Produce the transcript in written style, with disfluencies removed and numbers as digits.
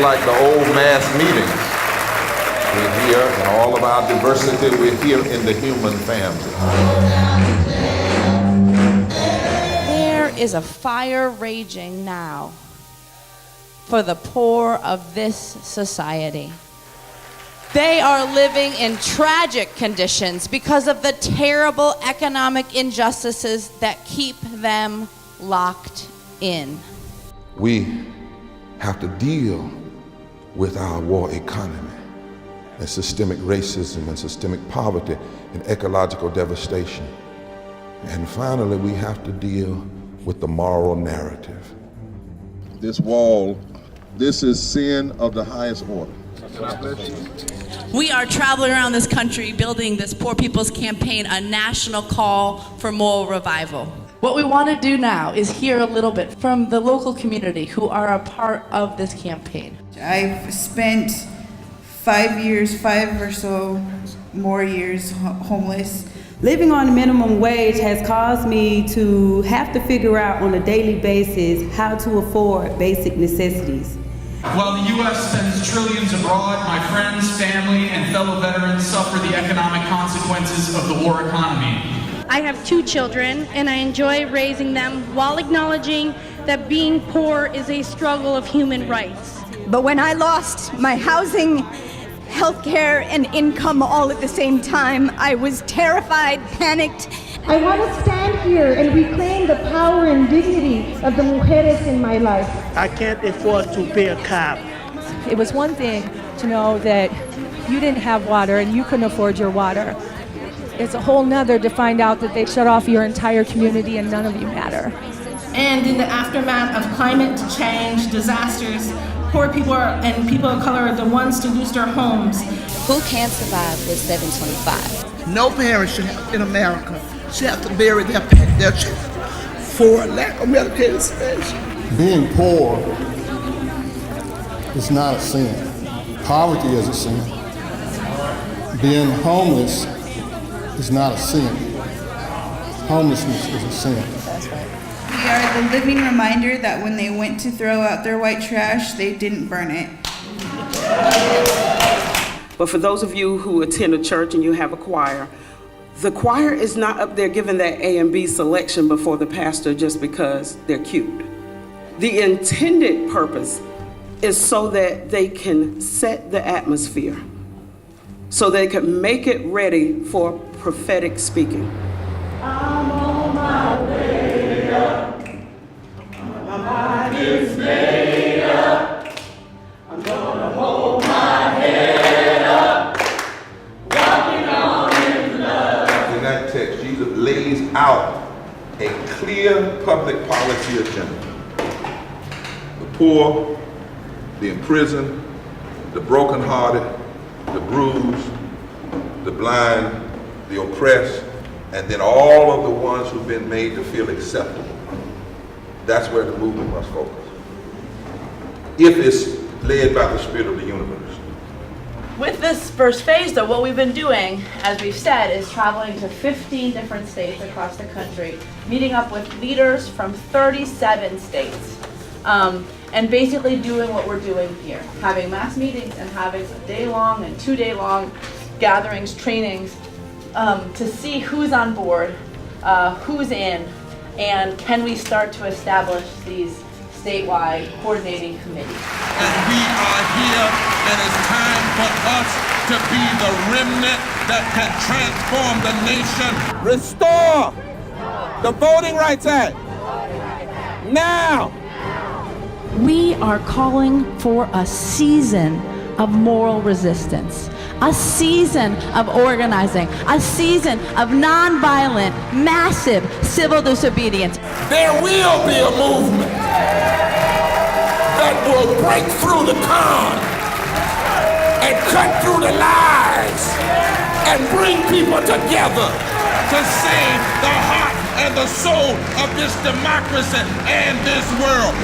like the old mass meetings. We're here in all of our diversity. We're here in the human family. There is a fire raging now for the poor of this society. They are living in tragic conditions because of the terrible economic injustices that keep them locked in. We have to deal with our war economy and systemic racism and systemic poverty and ecological devastation. And finally, we have to deal with the moral narrative. This wall, this is sin of the highest order. We are traveling around this country building this Poor People's Campaign, a national call for moral revival. What we want to do now is hear a little bit from the local community who are a part of this campaign. I've spent 5 or so more years homeless. Living on minimum wage has caused me to have to figure out on a daily basis how to afford basic necessities. While the U.S. sends trillions abroad, my friends, family, and fellow veterans suffer the economic consequences of the war economy. I have 2 children, and I enjoy raising them while acknowledging that being poor is a struggle of human rights. But when I lost my housing, healthcare, and income all at the same time, I was terrified, panicked. I want to stand here and reclaim the power and dignity of the mujeres in my life. I can't afford to pay a cab. It was one thing to know that you didn't have water and you couldn't afford your water. It's a whole nother to find out that they shut off your entire community and none of you matter. And in the aftermath of climate change disasters, poor people and people of color are the ones to lose their homes. Who can't survive with $7.25? No parent in America should have to bury their children for lack of medical attention. Being poor is not a sin. Poverty is a sin. Being homeless is not a sin. Homelessness is a sin. That's right. We are the living reminder that when they went to throw out their white trash, they didn't burn it. But for those of you who attend a church and you have a choir, the choir is not up there giving that A and B selection before the pastor just because they're cute. The intended purpose is so that they can set the atmosphere, so they can make it ready for prophetic speaking. I'm on my way up. My mind is made up. I'm gonna hold my head up. Walking on in love. In that text, Jesus lays out a clear public policy agenda. The poor, the imprisoned, the brokenhearted, the bruised, the blind, the oppressed, and then all of the ones who've been made to feel acceptable. That's where the movement must focus, if it's led by the Spirit of the universe. With this first phase, though, what we've been doing, as we've said, is traveling to 15 different states across the country, meeting up with leaders from 37 states, and basically doing what we're doing here, having mass meetings and having day-long and 2-day-long gatherings, trainings, to see who's on board, who's in, and can we start to establish these statewide coordinating committees. And we are here, and it's time for us to be the remnant that can transform the nation. Restore the Voting Rights Act now. We are calling for a season of moral resistance, a season of organizing, a season of nonviolent, massive civil disobedience. There will be a movement that will break through the con and cut through the lies and bring people together to save the heart and the soul of this democracy and this world.